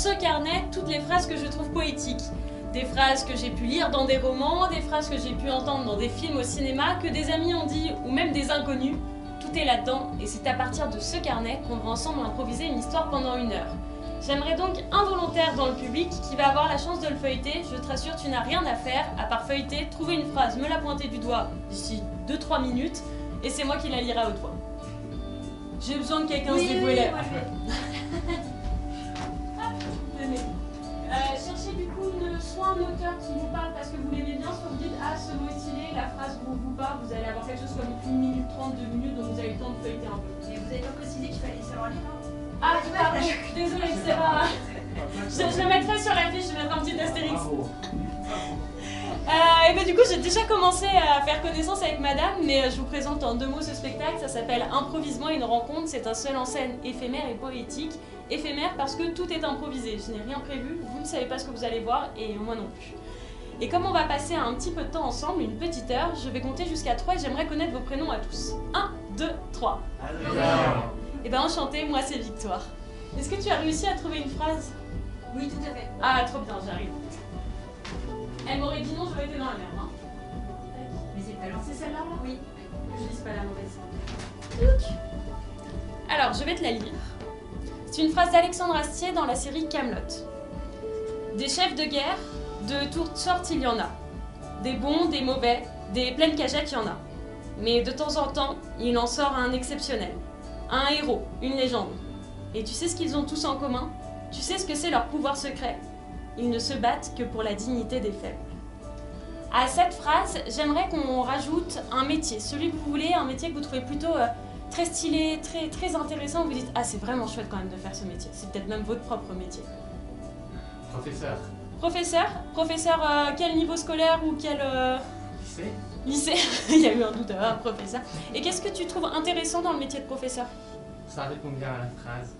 ce carnet toutes les phrases que je trouve poétiques. Des phrases que j'ai pu lire dans des romans, des phrases que j'ai pu entendre dans des films au cinéma, que des amis ont dit, ou même des inconnus. Tout est là-dedans, et c'est à partir de ce carnet qu'on va ensemble improviser une histoire pendant 1 heure. J'aimerais donc un volontaire dans le public qui va avoir la chance de le feuilleter. Je te rassure, tu n'as rien à faire, à part feuilleter, trouver une phrase, me la pointer du doigt d'ici 2-3 minutes, et c'est moi qui la lirai à haute voix. J'ai besoin de quelqu'un se débrouiller. Moi je vais. Tenez. Cherchez du coup soit un auteur qui vous parle parce que vous l'aimez bien, soit vous dites ah ce mot est stylé, la phrase vous parle, vous allez avoir quelque chose comme 1 minute 30, 2 minutes, donc vous avez le temps de feuilleter un peu. Et vous avez pas précisé qu'il fallait savoir lire, hein? Ah pardon, désolé, c'est pas... Je le mettrai sur la fiche, je mettrai un petit astérix. Et ben du coup j'ai déjà commencé à faire connaissance avec madame, mais je vous présente en 2 mots ce spectacle. Ça s'appelle Improvisement et une rencontre. C'est un seul en scène éphémère et poétique. Éphémère parce que tout est improvisé, je n'ai rien prévu, vous ne savez pas ce que vous allez voir et moi non plus. Et comme on va passer un petit peu de temps ensemble, une petite heure, je vais compter jusqu'à 3 et j'aimerais connaître vos prénoms à tous. 1, 2, 3. Et ben enchanté, moi c'est Victoire. Est-ce que tu as réussi à trouver une phrase? Oui, tout à fait. Ah trop bien, j'arrive. Elle m'aurait dit non, j'aurais été dans la merde. Hein. Mais c'est pas C'est celle-là là? Oui. Je dis pas la mauvaise. Alors, je vais te la lire. C'est une phrase d'Alexandre Astier dans la série Kaamelott. Des chefs de guerre, de toutes sortes il y en a. Des bons, des mauvais, des pleines cagettes il y en a. Mais de temps en temps, il en sort un exceptionnel. Un héros, une légende. Et tu sais ce qu'ils ont tous en commun? Tu sais ce que c'est leur pouvoir secret? Ils ne se battent que pour la dignité des faibles. À cette phrase, j'aimerais qu'on rajoute un métier, celui que vous voulez, un métier que vous trouvez plutôt très stylé, très intéressant. Vous dites, ah c'est vraiment chouette quand même de faire ce métier. C'est peut-être même votre propre métier. Professeur. Professeur? Professeur quel niveau scolaire ou quel... Lycée. Lycée? Il y a eu un doute, professeur. Et qu'est-ce que tu trouves intéressant dans le métier de professeur? Ça répond bien à la phrase.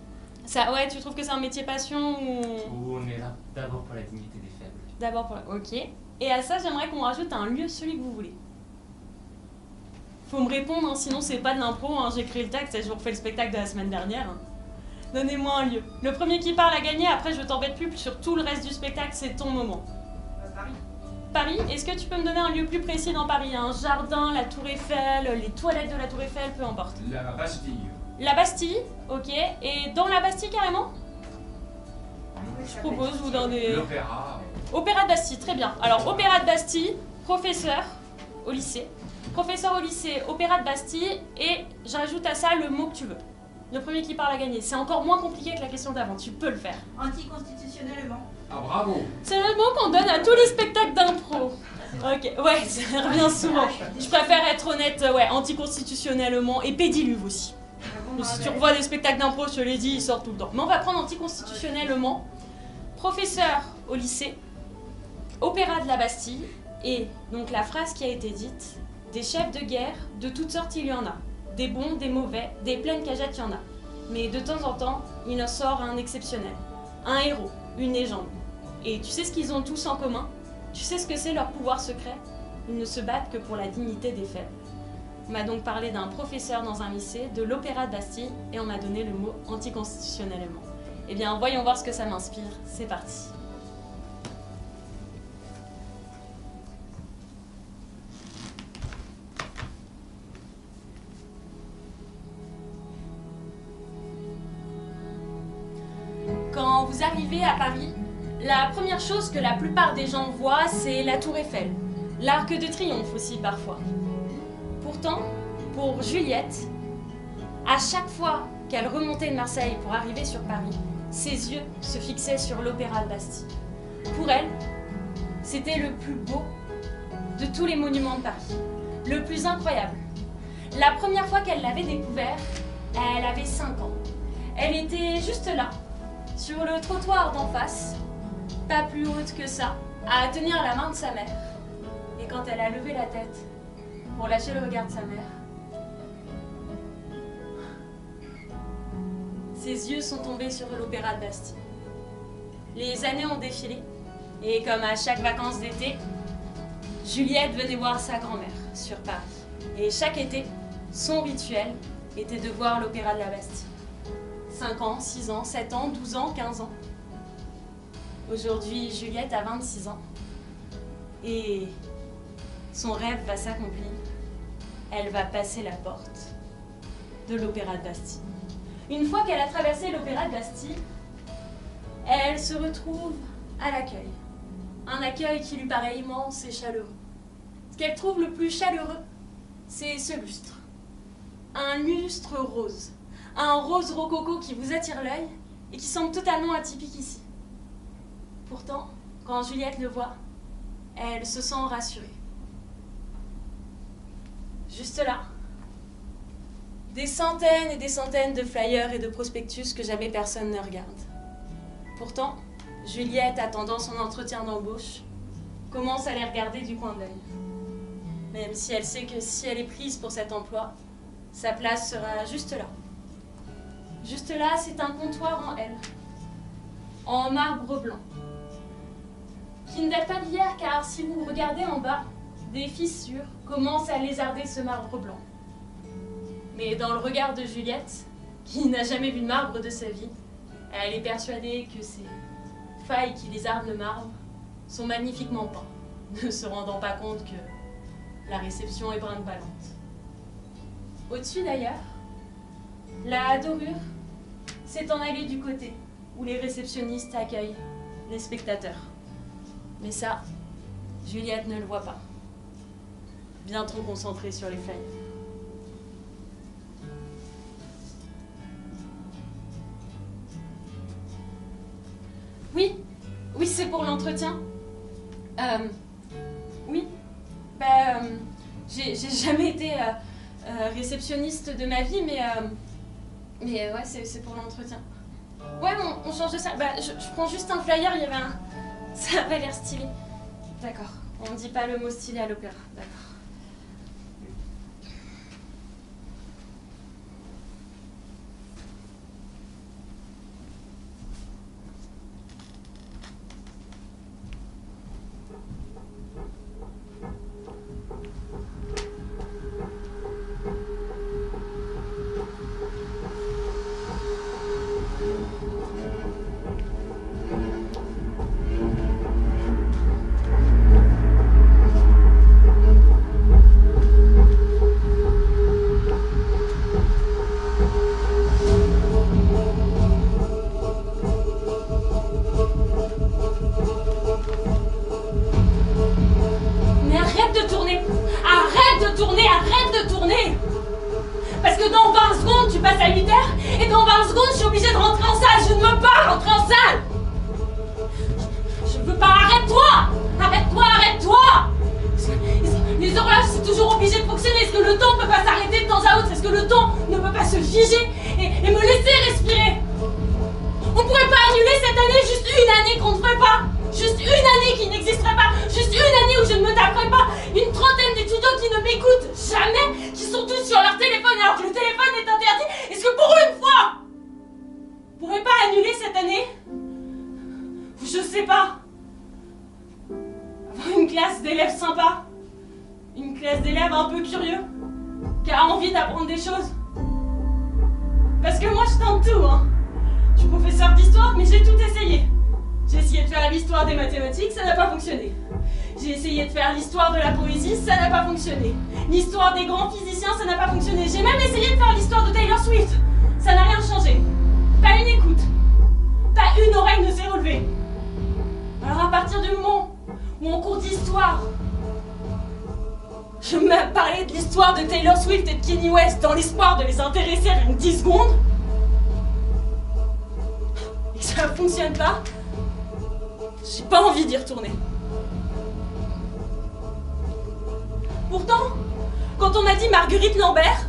Ça, ouais, tu trouves que c'est un métier passion ou... Où on est là d'abord pour la dignité des faibles. D'abord pour... Ok. Et à ça, j'aimerais qu'on rajoute un lieu, celui que vous voulez. Faut me répondre, hein, sinon c'est pas de l'impro, hein, j'ai créé le texte et je vous refais le spectacle de la semaine dernière. Hein. Donnez-moi un lieu. Le premier qui parle a gagné, après je t'embête plus sur tout le reste du spectacle, c'est ton moment. Paris. Paris, est-ce que tu peux me donner un lieu plus précis dans Paris? Un jardin, la Tour Eiffel, les toilettes de la Tour Eiffel, peu importe. La Bastille. La Bastille, ok. Et dans la Bastille carrément? Je propose, ou dans des... L'opéra. Opéra de Bastille, très bien. Alors, Opéra de Bastille, professeur au lycée. Professeur au lycée, Opéra de Bastille, et j'ajoute à ça le mot que tu veux. Le premier qui parle a gagné. C'est encore moins compliqué que la question d'avant, tu peux le faire. Anticonstitutionnellement. Ah bravo. C'est le mot qu'on donne à tous les spectacles d'impro. Ok, ouais, ça revient souvent. Je préfère être honnête, ouais, anticonstitutionnellement, et pédiluve aussi. Si tu revois des spectacles d'impro, je te l'ai dit, ils sortent tout le temps. Mais on va prendre anticonstitutionnellement. Professeur au lycée, Opéra de la Bastille, et donc la phrase qui a été dite, des chefs de guerre, de toutes sortes il y en a. Des bons, des mauvais, des pleines cagettes il y en a. Mais de temps en temps, il en sort un exceptionnel. Un héros, une légende. Et tu sais ce qu'ils ont tous en commun? Tu sais ce que c'est leur pouvoir secret? Ils ne se battent que pour la dignité des faibles. On m'a donc parlé d'un professeur dans un lycée, de l'Opéra de Bastille, et on m'a donné le mot anticonstitutionnellement. Eh bien, voyons voir ce que ça m'inspire. C'est parti. Quand vous arrivez à Paris, la première chose que la plupart des gens voient, c'est la Tour Eiffel. L'Arc de Triomphe aussi parfois. Pourtant, pour Juliette, à chaque fois qu'elle remontait de Marseille pour arriver sur Paris, ses yeux se fixaient sur l'Opéra de Bastille. Pour elle, c'était le plus beau de tous les monuments de Paris, le plus incroyable. La première fois qu'elle l'avait découvert, elle avait 5 ans. Elle était juste là, sur le trottoir d'en face, pas plus haute que ça, à tenir la main de sa mère. Et quand elle a levé la tête pour lâcher le regard de sa mère, ses yeux sont tombés sur l'Opéra de Bastille. Les années ont défilé, et comme à chaque vacances d'été, Juliette venait voir sa grand-mère sur Paris. Et chaque été, son rituel était de voir l'Opéra de la Bastille. 5 ans, 6 ans, 7 ans, 12 ans, 15 ans. Aujourd'hui, Juliette a 26 ans. Et son rêve va s'accomplir. Elle va passer la porte de l'Opéra de Bastille. Une fois qu'elle a traversé l'Opéra de Bastille, elle se retrouve à l'accueil. Un accueil qui lui paraît immense et chaleureux. Ce qu'elle trouve le plus chaleureux, c'est ce lustre. Un lustre rose. Un rose rococo qui vous attire l'œil et qui semble totalement atypique ici. Pourtant, quand Juliette le voit, elle se sent rassurée. Juste là, des centaines et des centaines de flyers et de prospectus que jamais personne ne regarde. Pourtant, Juliette, attendant son entretien d'embauche, commence à les regarder du coin de l'œil. Même si elle sait que si elle est prise pour cet emploi, sa place sera juste là. Juste là, c'est un comptoir en L, en marbre blanc, qui ne date pas d'hier, car si vous regardez en bas, des fissures commencent à lézarder ce marbre blanc. Mais dans le regard de Juliette, qui n'a jamais vu de marbre de sa vie, elle est persuadée que ces failles qui lézardent le marbre sont magnifiquement peintes, ne se rendant pas compte que la réception est brinque-ballante. Au-dessus d'ailleurs, la dorure s'est en allée du côté où les réceptionnistes accueillent les spectateurs. Mais ça, Juliette ne le voit pas. Bien trop concentrée sur les flyers. Oui, c'est pour l'entretien. Oui, j'ai jamais été réceptionniste de ma vie, mais ouais, c'est pour l'entretien. Ouais, on change de ça. Je prends juste un flyer, il y avait un... Ça avait l'air stylé. D'accord, on ne dit pas le mot stylé à l'opéra, d'accord. Arrête de tourner. Parce que dans 20 secondes, tu passes à 8 heures, et dans 20 secondes, je suis obligée de rentrer en salle. Je ne veux pas rentrer en salle. Je ne veux pas. Arrête-toi. Arrête-toi. Les horloges, c'est toujours obligé de fonctionner. Est-ce que le temps ne peut pas s'arrêter de temps à autre? Est-ce que le temps ne peut pas se figer et me laisser respirer? On pourrait pas annuler cette année, juste une année qu'on ne ferait pas? Juste une année qui n'existerait pas, juste une année où je ne me taperais pas une trentaine d'étudiants qui ne m'écoutent jamais, qui sont tous sur leur téléphone alors que le téléphone est interdit. Est-ce que pour une fois, on pourrait pas annuler cette année? Je sais pas. Avoir une classe d'élèves sympas, une classe d'élèves un peu curieux, qui a envie d'apprendre des choses. Parce que moi je tente tout, hein. Je suis professeur d'histoire, mais j'ai tout essayé. J'ai essayé de faire l'histoire des mathématiques, ça n'a pas fonctionné. J'ai essayé de faire l'histoire de la poésie, ça n'a pas fonctionné. L'histoire des grands physiciens, ça n'a pas fonctionné. J'ai même essayé de faire l'histoire de Taylor Swift. Ça n'a rien changé. Pas une écoute. Pas une oreille ne s'est relevée. Alors à partir du moment où en cours d'histoire, je me parlais de l'histoire de Taylor Swift et de Kanye West dans l'espoir de les intéresser rien que 10 secondes, et que ça ne fonctionne pas, j'ai pas envie d'y retourner. Pourtant, quand on m'a dit Marguerite Lambert,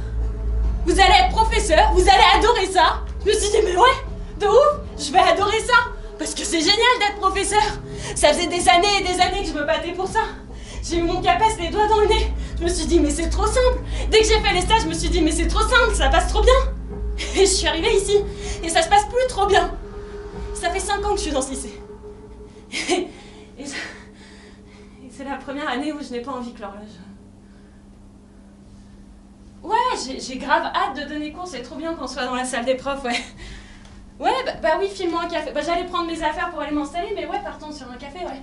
vous allez être professeur, vous allez adorer ça, je me suis dit mais ouais, de ouf, je vais adorer ça, parce que c'est génial d'être professeur. Ça faisait des années et des années que je me battais pour ça. J'ai eu mon CAPES les doigts dans le nez. Je me suis dit mais c'est trop simple. Dès que j'ai fait les stages, je me suis dit mais c'est trop simple, ça passe trop bien. Et je suis arrivée ici, et ça se passe plus trop bien. Ça fait 5 ans que je suis dans ce lycée. Et c'est la première année où je n'ai pas envie que l'horloge... Ouais, j'ai grave hâte de donner cours, c'est trop bien qu'on soit dans la salle des profs, ouais. Ouais, bah oui, file-moi un café. Bah j'allais prendre mes affaires pour aller m'installer, mais ouais, partons sur un café, ouais.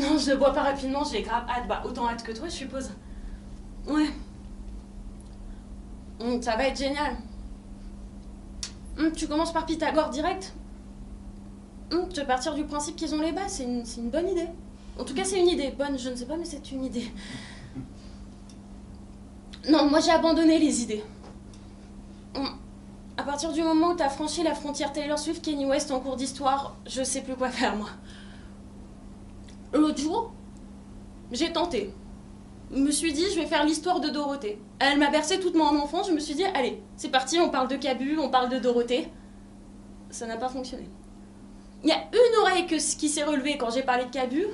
Non, je le bois pas rapidement, j'ai grave hâte. Bah autant hâte que toi, je suppose. Ouais. Ça va être génial. Tu commences par Pythagore direct. Tu vas partir du principe qu'ils ont les bases, c'est une bonne idée. En tout cas, c'est une idée. Bonne, je ne sais pas, mais c'est une idée. Non, moi j'ai abandonné les idées. À partir du moment où t'as franchi la frontière Taylor Swift, Kanye West en cours d'histoire, je sais plus quoi faire, moi. L'autre jour, j'ai tenté. Je me suis dit, je vais faire l'histoire de Dorothée. Elle m'a bercé toute mon enfance, je me suis dit, allez, c'est parti, on parle de Cabu, on parle de Dorothée. Ça n'a pas fonctionné. Il y a une oreille qui s'est relevée quand j'ai parlé de Cabu,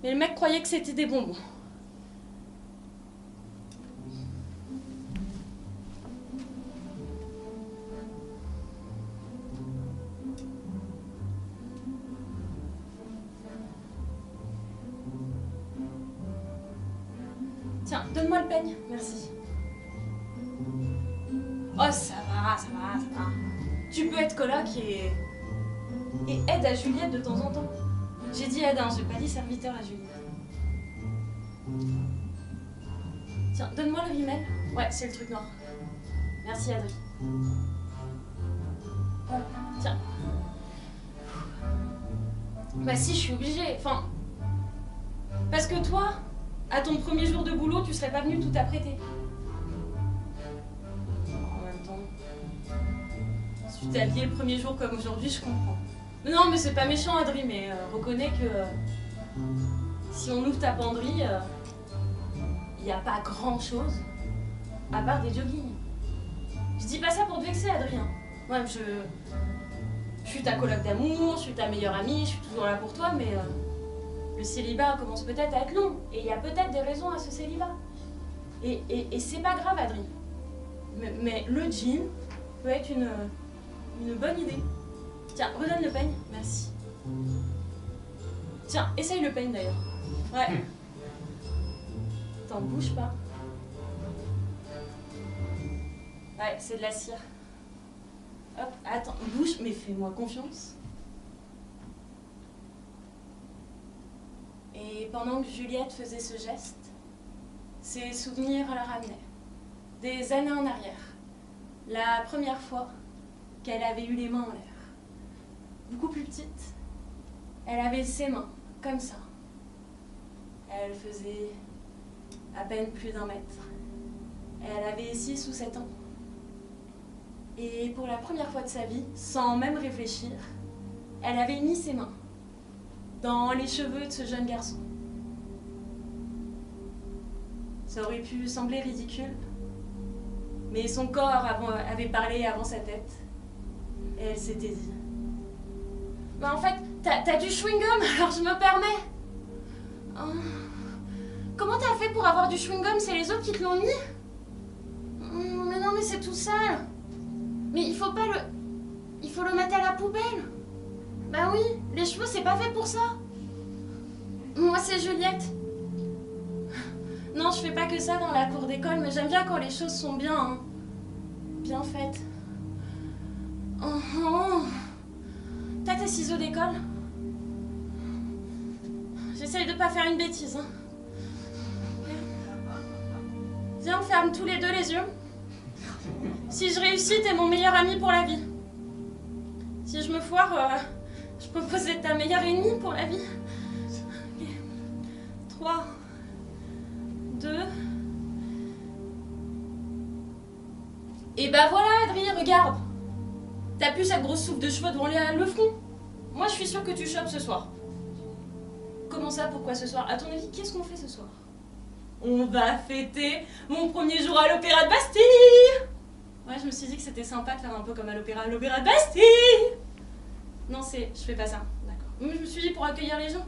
mais le mec croyait que c'était des bonbons. Tiens, donne-moi le peigne, merci. Oh, ça va, ça va, ça va. Tu peux être coloc et aide à Juliette de temps en temps. J'ai dit aide, hein, j'ai pas dit serviteur à Juliette. Tiens, donne-moi le rimel. Ouais, c'est le truc noir. Merci, Adri. Tiens. Bah si, je suis obligée. Enfin, parce que toi, à ton premier jour de boulot, tu serais pas venu tout apprêter. En même temps, si tu t'es habillé le premier jour comme aujourd'hui, je comprends. Non, mais c'est pas méchant, Adri, mais reconnais que si on ouvre ta penderie, il n'y a pas grand-chose à part des joggings. Je dis pas ça pour te vexer, Adrien. Ouais, je suis ta coloc d'amour, je suis ta meilleure amie, je suis toujours là pour toi, mais le célibat commence peut-être à être long. Et il y a peut-être des raisons à ce célibat. Et c'est pas grave, Adrien. Mais le jean peut être une bonne idée. Tiens, redonne le peigne, merci. Tiens, essaye le peigne d'ailleurs. Ouais. T'en bouge pas. Ouais, c'est de la cire. Hop, attends, bouge, mais fais-moi confiance. Et pendant que Juliette faisait ce geste, ses souvenirs la ramenaient. Des années en arrière. La première fois qu'elle avait eu les mains en l'air. Beaucoup plus petite, elle avait ses mains, comme ça. Elle faisait à peine plus d'1 mètre. Elle avait 6 ou 7 ans. Et pour la première fois de sa vie, sans même réfléchir, elle avait mis ses mains dans les cheveux de ce jeune garçon. Ça aurait pu sembler ridicule, mais son corps avait parlé avant sa tête. Et elle s'était dit... Bah en fait, t'as du chewing-gum, alors je me permets. Oh. Comment t'as fait pour avoir du chewing-gum? C'est les autres qui te l'ont mis? Mais non, mais c'est tout sale. Mais il faut pas le... Il faut le mettre à la poubelle. Bah oui, les cheveux, c'est pas fait pour ça. Moi, c'est Juliette. Non, je fais pas que ça dans la cour d'école, mais j'aime bien quand les choses sont bien, hein. Bien faites. Oh. T'as tes ciseaux d'école? J'essaye de pas faire une bêtise, hein. Viens, on ferme tous les deux les yeux. Si je réussis, t'es mon meilleur ami pour la vie. Si je me foire, je propose d'être ta meilleure ennemie pour la vie. Okay. 3, 2... Et bah voilà, Adri, regarde. T'as plus cette grosse soupe de cheveux devant le front. Moi, je suis sûre que tu chopes ce soir. Comment ça, pourquoi ce soir? À ton avis, qu'est-ce qu'on fait ce soir? On va fêter mon premier jour à l'Opéra de Bastille. Ouais, je me suis dit que c'était sympa de faire un peu comme à l'Opéra de Bastille. Non, je fais pas ça, d'accord. Mais je me suis dit pour accueillir les gens.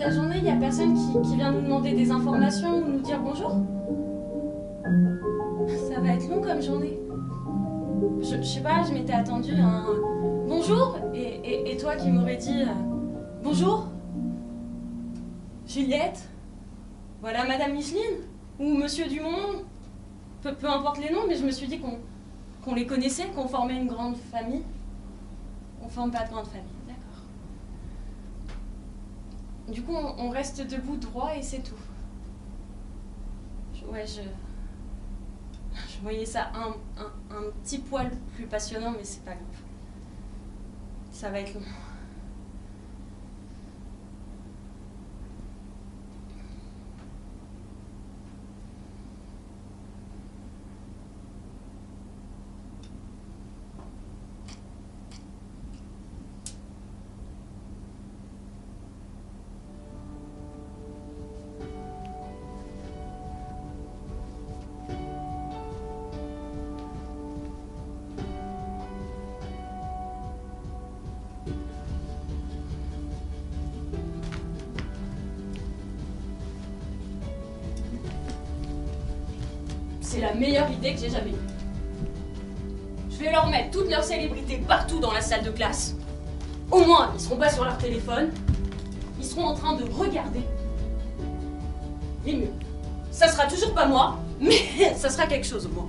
la journée, il n'y a personne qui vient nous demander des informations ou nous dire bonjour? Ça va être long comme journée. Je sais pas, je m'étais attendue à un bonjour et toi qui m'aurais dit bonjour Juliette, voilà Madame Micheline ou Monsieur Dumont, peu importe les noms, mais je me suis dit qu'on les connaissait, qu'on formait une grande famille. On forme pas de grande famille, d'accord. Du coup, on reste debout droit et c'est tout. Je voyais ça un petit poil plus passionnant, mais c'est pas grave. Ça va être long. C'est la meilleure idée que j'ai jamais eue. Je vais leur mettre toutes leurs célébrités partout dans la salle de classe. Au moins, ils seront pas sur leur téléphone. Ils seront en train de regarder. Mais mieux, ça sera toujours pas moi, mais ça sera quelque chose au moins.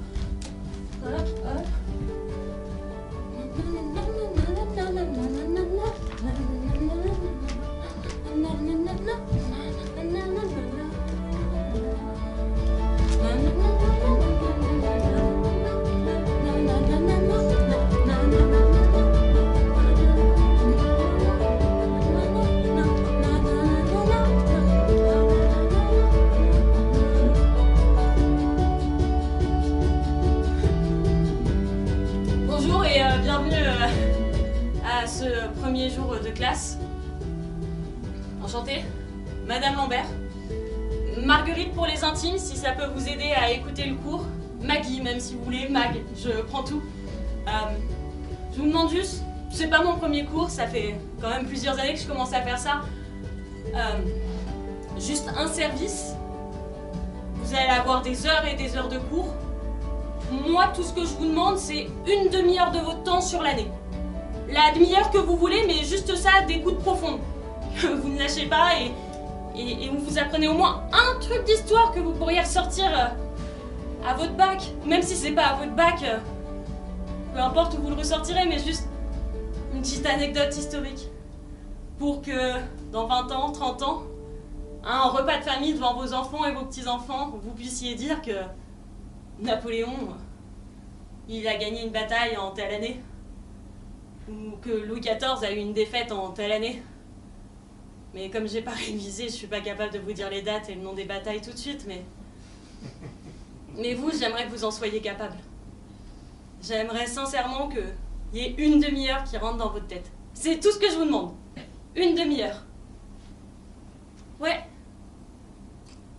Bonjour et bienvenue à ce premier jour de classe. Enchantée, Madame Lambert. Marguerite pour les intimes, si ça peut vous aider à écouter le cours. Maggie, même si vous voulez, Mag, je prends tout. Je vous demande juste, c'est pas mon premier cours, ça fait quand même plusieurs années que je commence à faire ça. Juste un service. Vous allez avoir des heures et des heures de cours. Moi, tout ce que je vous demande, c'est une demi-heure de votre temps sur l'année. La demi-heure que vous voulez, mais juste ça, d'écoute profonde. Que vous ne lâchez pas et où vous apprenez au moins un truc d'histoire que vous pourriez ressortir à votre bac. Même si c'est pas à votre bac, peu importe où vous le ressortirez, mais juste une petite anecdote historique. Pour que dans 20 ans, 30 ans, un repas de famille devant vos enfants et vos petits-enfants, vous puissiez dire que Napoléon, il a gagné une bataille en telle année. Ou que Louis XIV a eu une défaite en telle année. Mais comme j'ai pas révisé, je suis pas capable de vous dire les dates et le nom des batailles tout de suite, mais vous, j'aimerais que vous en soyez capable. J'aimerais sincèrement qu'il y ait une demi-heure qui rentre dans votre tête. C'est tout ce que je vous demande. Une demi-heure. Ouais.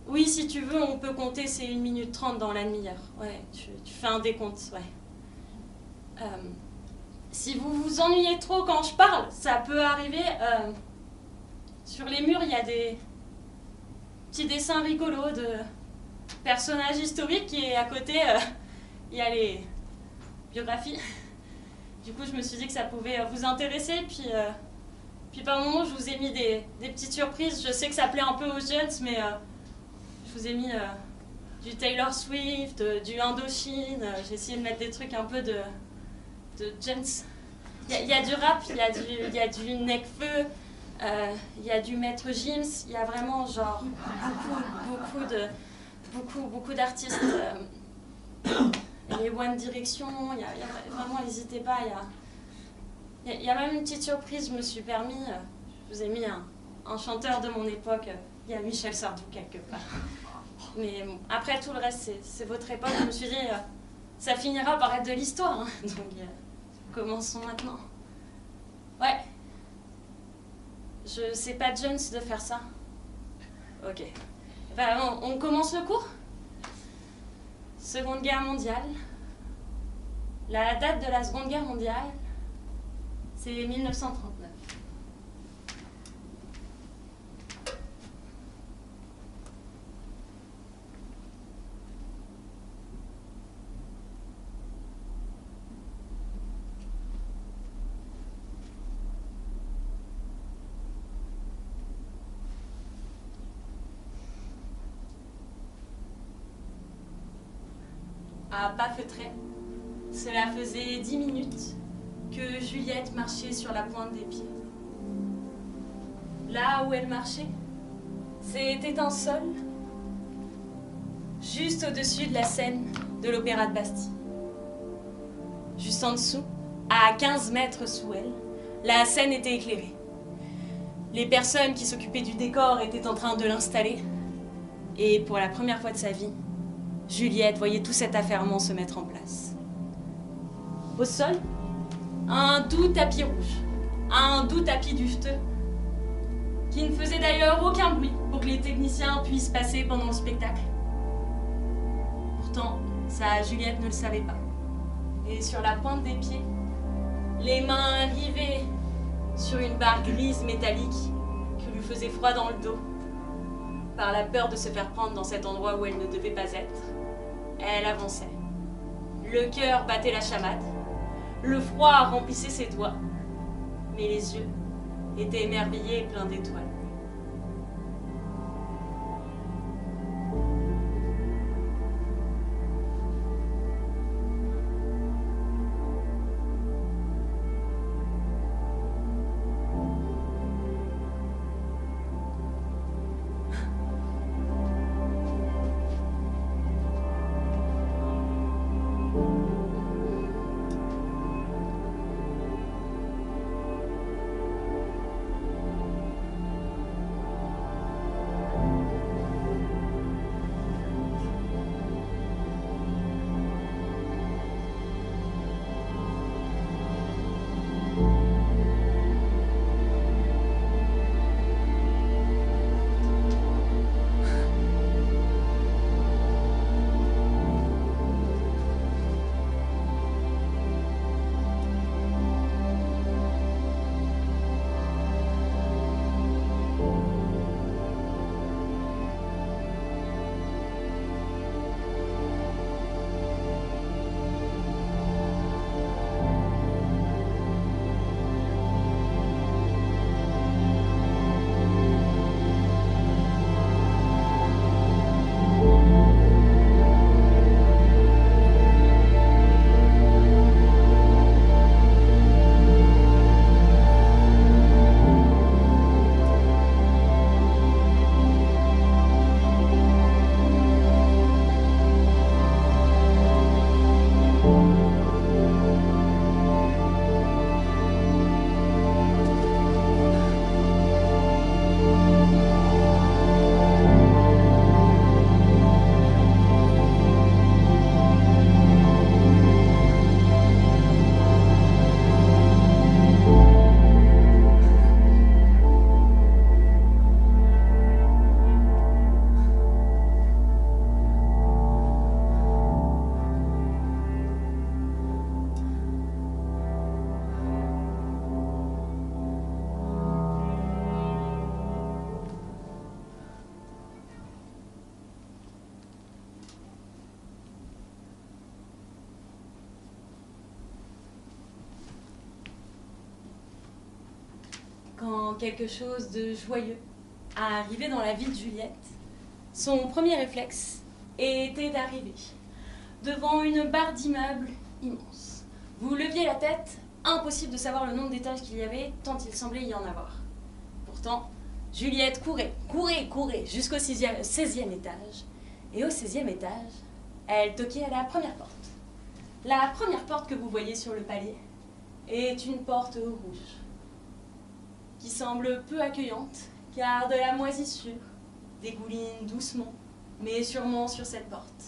Oui, si tu veux, on peut compter, c'est 1 minute 30 dans la demi-heure. Ouais, tu fais un décompte, ouais. Si vous vous ennuyez trop quand je parle, ça peut arriver. Sur les murs, il y a des petits dessins rigolos de personnages historiques et à côté, il y a les biographies. Du coup, je me suis dit que ça pouvait vous intéresser. Puis par moment, je vous ai mis des petites surprises. Je sais que ça plaît un peu aux jeunes, mais je vous ai mis du Taylor Swift, du Indochine. J'ai essayé de mettre des trucs un peu de jeunes. Il y a du rap, il y a du Nekfeu. Il y a du Maître Gims, il y a vraiment genre beaucoup d'artistes. Les One Direction, il y a vraiment, n'hésitez pas, il y a même une petite surprise, je me suis permis, je vous ai mis un chanteur de mon époque, il y a Michel Sardou quelque part. Mais bon, après tout le reste, c'est votre époque, je me suis dit, ça finira par être de l'histoire, hein. Donc commençons maintenant. Ouais. C'est pas Jones de faire ça. Ok. Ben, on commence le cours. Seconde Guerre mondiale. La date de la Seconde Guerre mondiale, c'est 1939. à pas feutrés. Cela faisait 10 minutes que Juliette marchait sur la pointe des pieds. Là où elle marchait, c'était un sol, juste au-dessus de la scène de l'Opéra de Bastille. Juste en dessous, à 15 mètres sous elle, la scène était éclairée. Les personnes qui s'occupaient du décor étaient en train de l'installer. Et pour la première fois de sa vie, Juliette voyait tout cet affairement se mettre en place. Au sol, un doux tapis rouge, un doux tapis duveteux, qui ne faisait d'ailleurs aucun bruit pour que les techniciens puissent passer pendant le spectacle. Pourtant, ça, Juliette ne le savait pas. Et sur la pointe des pieds, les mains rivées sur une barre grise métallique qui lui faisait froid dans le dos, par la peur de se faire prendre dans cet endroit où elle ne devait pas être, elle avançait. Le cœur battait la chamade, le froid remplissait ses doigts, mais les yeux étaient émerveillés et pleins d'étoiles. Quand quelque chose de joyeux a arrivé dans la vie de Juliette, son premier réflexe était d'arriver devant une barre d'immeubles immense. Vous leviez la tête, impossible de savoir le nombre d'étages qu'il y avait, tant il semblait y en avoir. Pourtant, Juliette courait jusqu'au 16e étage. Et au 16e étage, elle toquait à la première porte. La première porte que vous voyez sur le palier est une porte rouge, qui semble peu accueillante, car de la moisissure dégouline doucement, mais sûrement sur cette porte.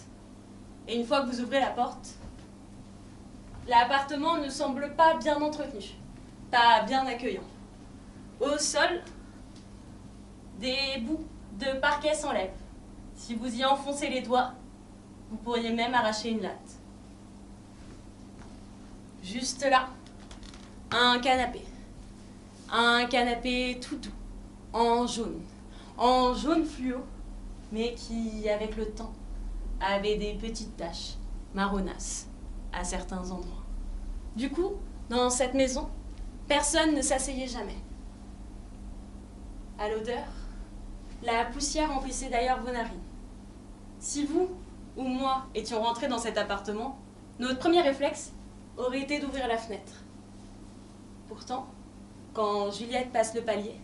Et une fois que vous ouvrez la porte, l'appartement ne semble pas bien entretenu, pas bien accueillant. Au sol, des bouts de parquet s'enlèvent. Si vous y enfoncez les doigts, vous pourriez même arracher une latte. Juste là, un canapé. Un canapé tout doux, en jaune fluo, mais qui, avec le temps, avait des petites taches marronasses à certains endroits. Du coup, dans cette maison, personne ne s'asseyait jamais. À l'odeur, la poussière emplissait d'ailleurs vos narines. Si vous ou moi étions rentrés dans cet appartement, notre premier réflexe aurait été d'ouvrir la fenêtre. Pourtant, quand Juliette passe le palier,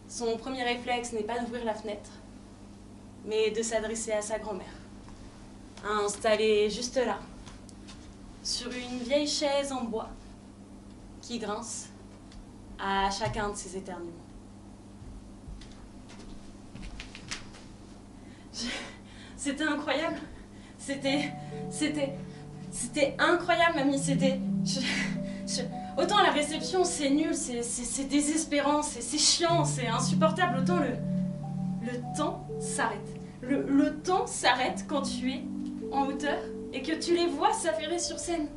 son premier réflexe n'est pas d'ouvrir la fenêtre, mais de s'adresser à sa grand-mère, installée juste là, sur une vieille chaise en bois, qui grince à chacun de ses éternuements. C'était incroyable. C'était incroyable, mamie. Autant la réception, c'est nul, c'est désespérant, c'est chiant, c'est insupportable. Autant le temps s'arrête. Le temps s'arrête quand tu es en hauteur et que tu les vois s'affairer sur scène.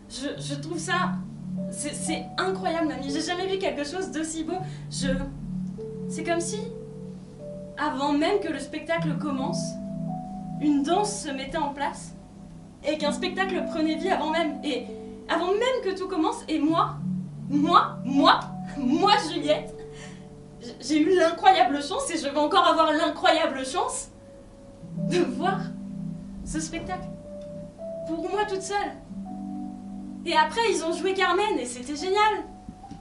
Je trouve ça... C'est incroyable, mamie. J'ai jamais vu quelque chose d'aussi beau. C'est comme si, avant même que le spectacle commence, une danse se mettait en place et qu'un spectacle prenait vie avant même. Et avant même que tout commence, et moi, Juliette, j'ai eu l'incroyable chance, et je vais encore avoir l'incroyable chance de voir ce spectacle. Pour moi toute seule. Et après, ils ont joué Carmen, et c'était génial.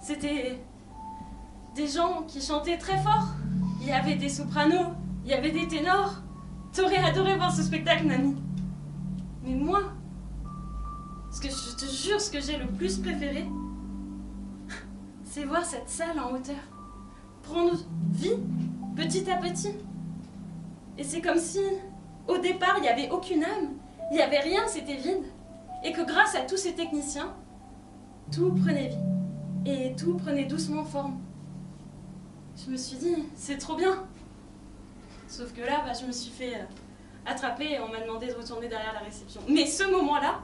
C'était des gens qui chantaient très fort. Il y avait des sopranos, il y avait des ténors. T'aurais adoré voir ce spectacle, mamie. Mais moi, ce que je te jure, ce que j'ai le plus préféré, c'est voir cette salle en hauteur prendre vie petit à petit. Et c'est comme si, au départ, il n'y avait aucune âme, il n'y avait rien, c'était vide. Et que grâce à tous ces techniciens, tout prenait vie. Et tout prenait doucement forme. Je me suis dit, c'est trop bien. Sauf que là, je me suis fait attraper et on m'a demandé de retourner derrière la réception. Mais ce moment-là,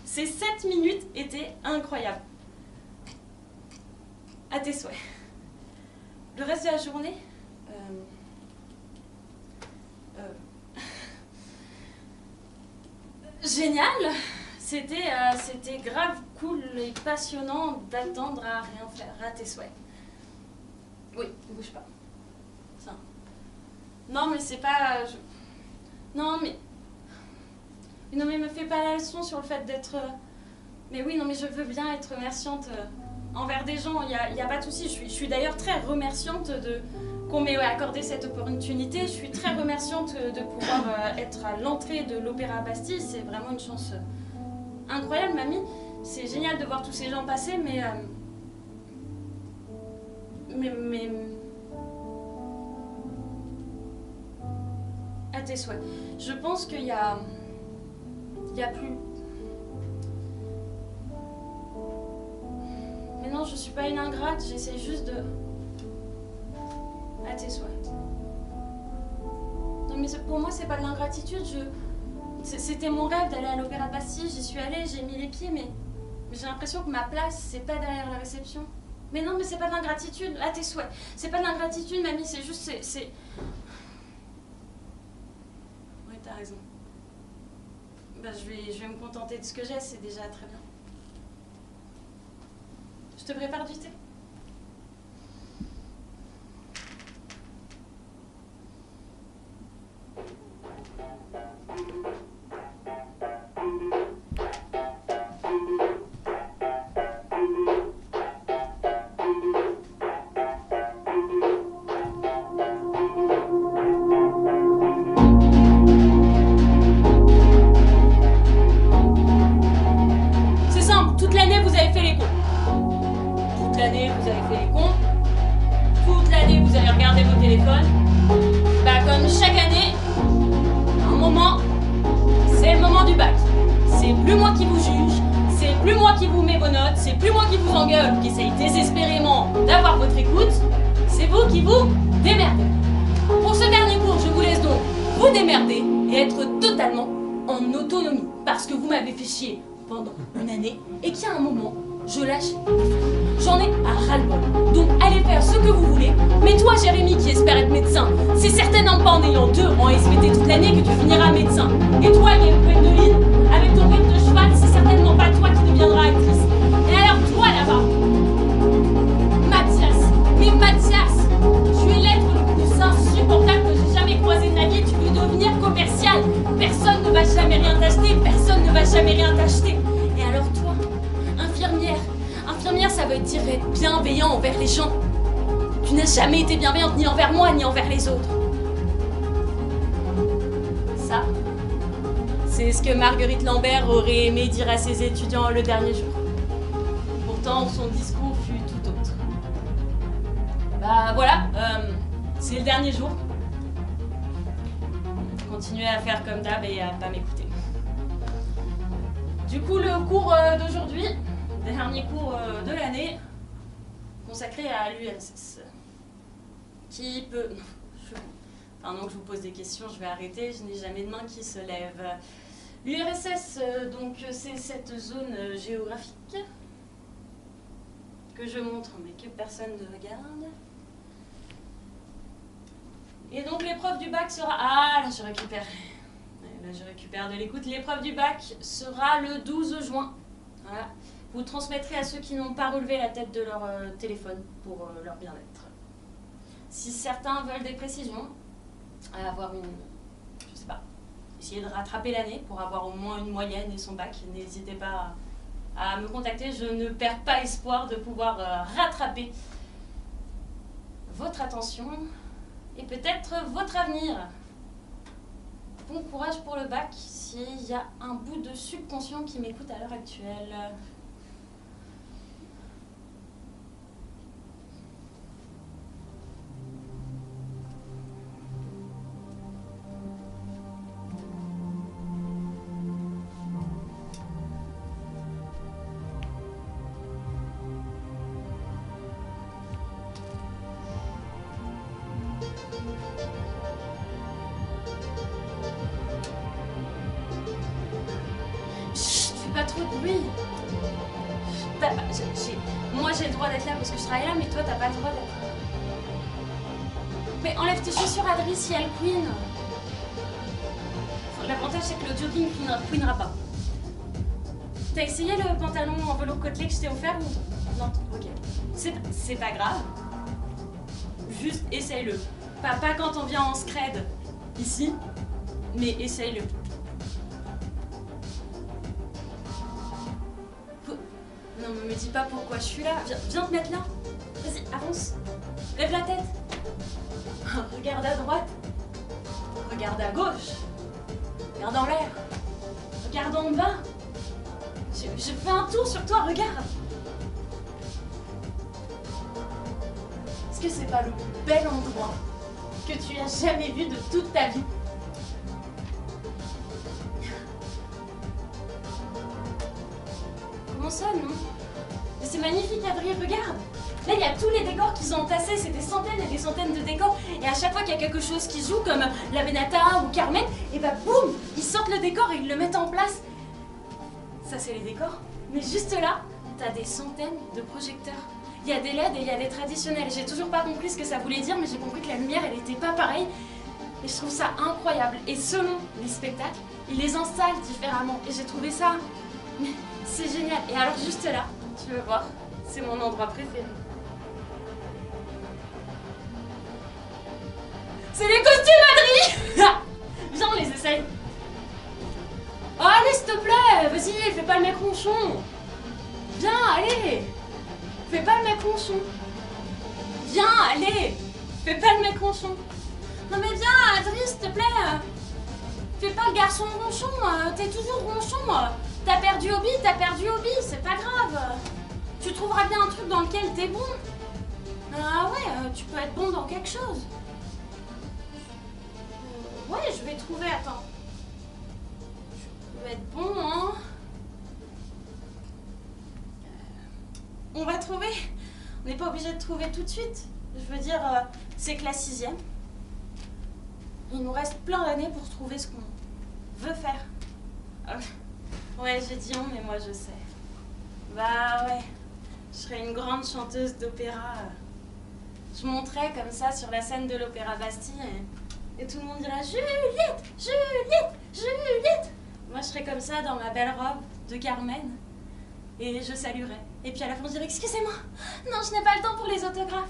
ces 7 minutes étaient incroyables. À tes souhaits. Le reste de la journée, génial. C'était grave cool et passionnant d'attendre à rien faire. À tes souhaits. Oui, bouge pas. Ça. Non, mais c'est pas... Non, mais me fais pas la leçon sur le fait d'être... Mais oui, non, mais je veux bien être remerciante envers des gens. Il y a pas de souci. Je suis d'ailleurs très remerciante qu'on m'ait accordé cette opportunité. Je suis très remerciante de pouvoir être à l'entrée de l'Opéra Bastille. C'est vraiment une chance incroyable, mamie. C'est génial de voir tous ces gens passer, mais à tes souhaits. Je pense qu'il y a plus... Mais non, je suis pas une ingrate, j'essaie juste de... À tes souhaits. Non mais pour moi c'est pas de l'ingratitude, c'était mon rêve d'aller à l'Opéra de Bastille, j'y suis allée, j'ai mis les pieds, mais j'ai l'impression que ma place c'est pas derrière la réception. Mais non, mais c'est pas de l'ingratitude, à tes souhaits. C'est pas de l'ingratitude, mamie, c'est juste, c'est... Oui, t'as raison. Je vais me contenter de ce que j'ai, c'est déjà très bien. Je te prépare du thé. Pendant une année, et qu'il y a un moment, je lâche. J'en ai à ras-le-bol. Donc allez faire ce que vous voulez. Mais toi, Jérémy, qui espère être médecin, c'est certainement pas en ayant 2 en SVT toute l'année que tu finiras médecin. Et toi, Gwendoline, avec ton rêve de cheval, c'est certainement pas toi qui deviendras actrice. Et alors toi, là-bas, Mathias, tu es l'être le plus insupportable que j'ai jamais croisé de la vie. Tu veux devenir commercial. Personne ne va dire être bienveillant envers les gens. Tu n'as jamais été bienveillante ni envers moi ni envers les autres. Ça, c'est ce que Marguerite Lambert aurait aimé dire à ses étudiants le dernier jour. Pourtant, son discours fut tout autre. Bah voilà, c'est le dernier jour. Continuez à faire comme d'hab et à pas m'écouter. Du coup, le cours d'aujourd'hui, dernier cours de l'année, consacré à l'URSS. Qui peut... Pendant que je vous pose des questions, je vais arrêter, je n'ai jamais de main qui se lève. L'URSS, donc, c'est cette zone géographique que je montre, mais que personne ne regarde. Et donc, l'épreuve du bac sera... Ah, là, je récupère. Là, je récupère de l'écoute. L'épreuve du bac sera le 12 juin. Voilà. Vous transmettrez à ceux qui n'ont pas relevé la tête de leur téléphone pour leur bien-être. Si certains veulent des précisions, avoir une... je sais pas, essayer de rattraper l'année pour avoir au moins une moyenne et son bac, n'hésitez pas à me contacter. Je ne perds pas espoir de pouvoir rattraper votre attention et peut-être votre avenir. Bon courage pour le bac s'il y a un bout de subconscient qui m'écoute à l'heure actuelle. Pas trop de bruit. Moi j'ai le droit d'être là parce que je travaille là, mais toi t'as pas le droit d'être là. Mais enlève tes chaussures, Adri, si elle queen. L'avantage c'est que le jogging queenera pas. T'as essayé le pantalon en velours côtelé que je t'ai offert ou... Non, ok. C'est pas grave. Juste essaye-le. Pas quand on vient en scred ici, mais essaye-le. Non, mais me dis pas pourquoi je suis là. Viens te mettre là. Vas-y, avance. Lève la tête. Regarde à droite. Regarde à gauche. Regarde en l'air. Regarde en bas. Je fais un tour sur toi, regarde. Est-ce que c'est pas le plus bel endroit que tu as jamais vu de toute ta vie? Comment ça, non? Mais c'est magnifique, Adrien, regarde. Là, il y a tous les décors qu'ils ont entassés, c'est des centaines et des centaines de décors. Et à chaque fois qu'il y a quelque chose qui joue, comme la Benata ou Carmen, et bah boum, ils sortent le décor et ils le mettent en place. Ça, c'est les décors. Mais juste là, t'as des centaines de projecteurs. Il y a des LED et il y a des traditionnels. J'ai toujours pas compris ce que ça voulait dire, mais j'ai compris que la lumière, elle était pas pareille. Et je trouve ça incroyable. Et selon les spectacles, ils les installent différemment. Et j'ai trouvé ça... Mais c'est génial. Et alors juste là, tu veux voir, c'est mon endroit préféré. C'est les costumes, Adri. Viens, on les essaye. Oh, allez, s'il te plaît, vas-y, fais pas le mec ronchon. Viens, allez. Fais pas le mec ronchon. Viens, allez. Fais pas le mec ronchon. Non mais viens, Adri, s'il te plaît. Fais pas le garçon ronchon, t'es toujours ronchon. T'as perdu hobby, c'est pas grave. Tu trouveras bien un truc dans lequel t'es bon. Ah ouais, tu peux être bon dans quelque chose. Ouais, je vais trouver, attends. Je peux être bon, hein. On va trouver. On n'est pas obligé de trouver tout de suite. Je veux dire, c'est que la 6e. Il nous reste plein d'années pour trouver ce qu'on veut faire. Ouais, j'ai dit on, mais moi je sais. Bah ouais, je serais une grande chanteuse d'opéra. Je monterais comme ça sur la scène de l'Opéra Bastille et tout le monde dirait Juliette, Juliette, Juliette. Moi je serais comme ça dans ma belle robe de Carmen et je saluerais. Et puis à la fin je dirais excusez-moi, non je n'ai pas le temps pour les autographes.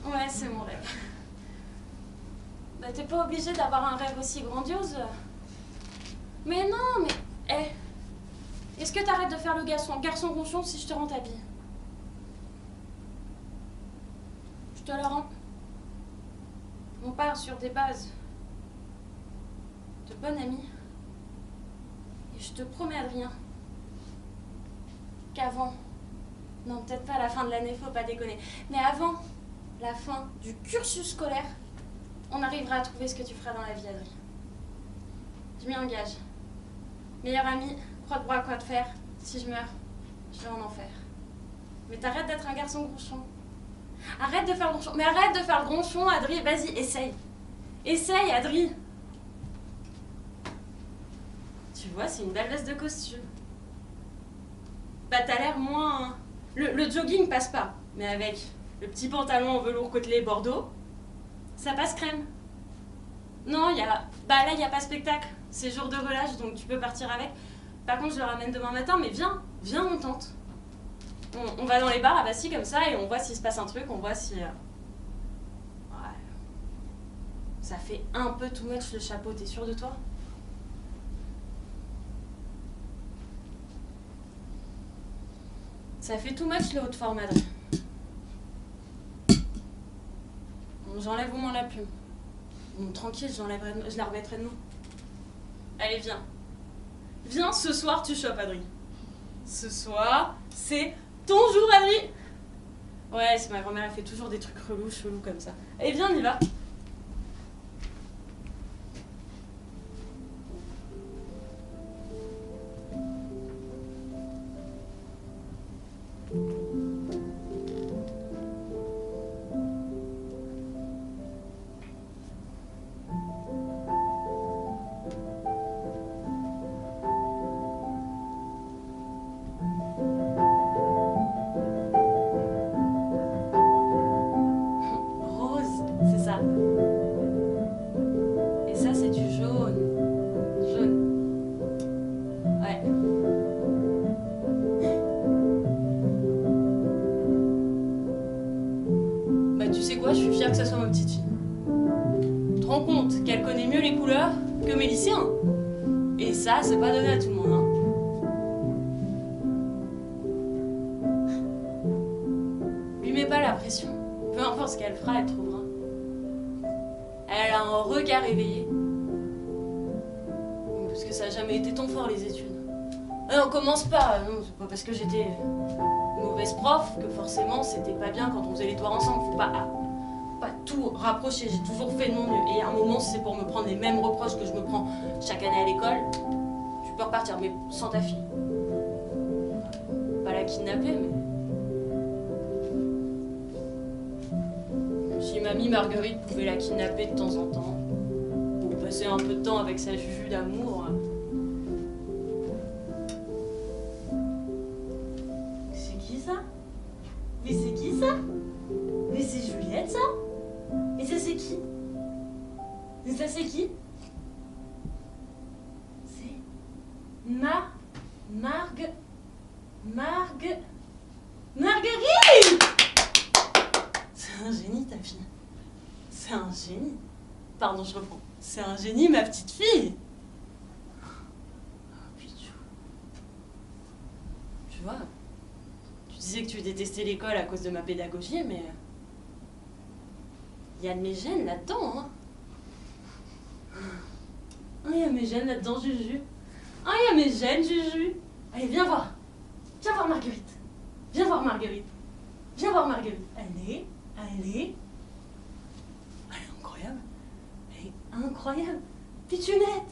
Ouais, c'est mon rêve. Bah t'es pas obligé d'avoir un rêve aussi grandiose. Mais non, mais... Est-ce que t'arrêtes de faire le garçon ronchon si je te rends ta bille? te la rends. On part sur des bases de bonne amie. Et je te promets, Adrien, qu'avant, non, peut-être pas à la fin de l'année, faut pas déconner, mais avant la fin du cursus scolaire, on arrivera à trouver ce que tu feras dans la vie, Adrien. Je m'y engage. Meilleur ami, croix de bois, croix de fer. Si je meurs, je vais en enfer. Mais t'arrêtes d'être un garçon gronchon. Arrête de faire le gronchon. Mais arrête de faire le gronchon, Adri. Vas-y, essaye. Essaye, Adri. Tu vois, c'est une belle veste de costume. Bah, t'as l'air moins... Le jogging passe pas. Mais avec le petit pantalon en velours côtelé bordeaux, ça passe crème. Non, il y a... Bah là, il n'y a pas spectacle. C'est jour de relâche, donc tu peux partir avec. Par contre, je le ramène demain matin, mais viens, on tente. On va dans les bars à Passy comme ça et on voit s'il se passe un truc, on voit si... Ouais. Ça fait un peu too much le chapeau, t'es sûr de toi? Ça fait too much le haut de forme, Adrien. J'enlève au moins la plume. Bon, tranquille, je la remettrai demain. Allez, viens. Viens, ce soir, tu chopes, Adrien. Ce soir, c'est ton jour, Adrien. Ouais, c'est ma grand-mère, elle fait toujours des trucs chelous comme ça. Allez, viens, on y va. Et ça, c'est du jaune. Jaune. Ouais. Bah, tu sais quoi, je suis fière que ça soit ma petite fille. Tu te rends compte qu'elle connaît mieux les couleurs que mes lycéens. Et ça, c'est pas donné à tout le monde, hein. Lui mets pas la pression. Peu importe ce qu'elle fera, elle trouvera. Elle a un regard éveillé. Parce que ça n'a jamais été ton fort, les études. Non, commence pas. Non, c'est pas parce que j'étais mauvaise prof que forcément c'était pas bien quand on faisait les devoirs ensemble. Faut pas tout rapprocher. J'ai toujours fait de mon mieux. Et à un moment, si c'est pour me prendre les mêmes reproches que je me prends chaque année à l'école, tu peux repartir, mais sans ta fille. Pas la kidnapper, mais... Si mamie Marguerite pouvait la kidnapper de temps en temps, pour passer un peu de temps avec sa juju d'amour. C'est qui ça? Mais c'est qui ça? Mais c'est Juliette ça? Et ça c'est qui? Et ça c'est qui? C'est Marguerite! C'est un génie, ta fille. C'est un génie. Pardon, je reprends. C'est un génie, ma petite fille. Oh, Pichou. Tu vois, tu disais que tu détestais l'école à cause de ma pédagogie, mais... Il y a de mes gènes là-dedans, hein. Ah, il y a mes gènes là-dedans, Juju. Ah, il y a mes gènes, Juju. Allez, viens voir. Viens voir Marguerite. Viens voir Marguerite. Viens voir Marguerite. Elle est incroyable. Elle est incroyable. Pichounette.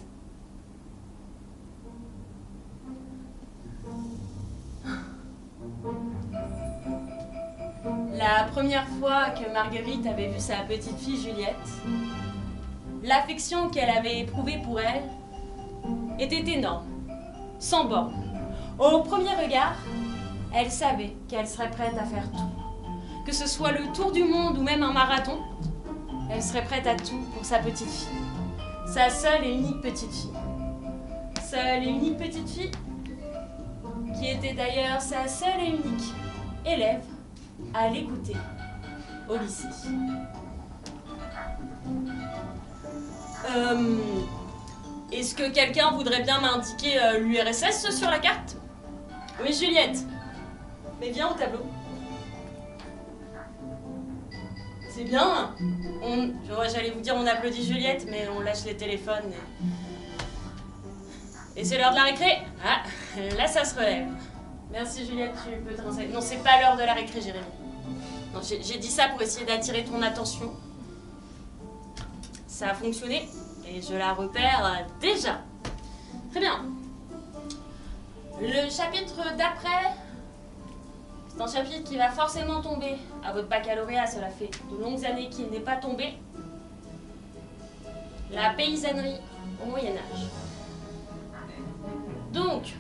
La première fois que Marguerite avait vu sa petite fille Juliette, l'affection qu'elle avait éprouvée pour elle était énorme, sans borne. Au premier regard, elle savait qu'elle serait prête à faire tout. Que ce soit le tour du monde ou même un marathon, elle serait prête à tout pour sa petite fille. Sa seule et unique petite fille. Seule et unique petite fille, qui était d'ailleurs sa seule et unique élève à l'écouter au lycée. Est-ce que quelqu'un voudrait bien m'indiquer l'URSS sur la carte? Oui, Juliette. Mais viens au tableau. C'est bien. J'allais vous dire on applaudit Juliette, mais on lâche les téléphones. Et c'est l'heure de la récré. Ah, là ça se relève. Merci Juliette, tu peux te renseigner. Non, c'est pas l'heure de la récré, Jérémy. Non, j'ai dit ça pour essayer d'attirer ton attention. Ça a fonctionné et je la repère déjà. Très bien. Le chapitre d'après, c'est un chapitre qui va forcément tomber à votre baccalauréat. Cela fait de longues années qu'il n'est pas tombé. La paysannerie au Moyen-Âge. Donc,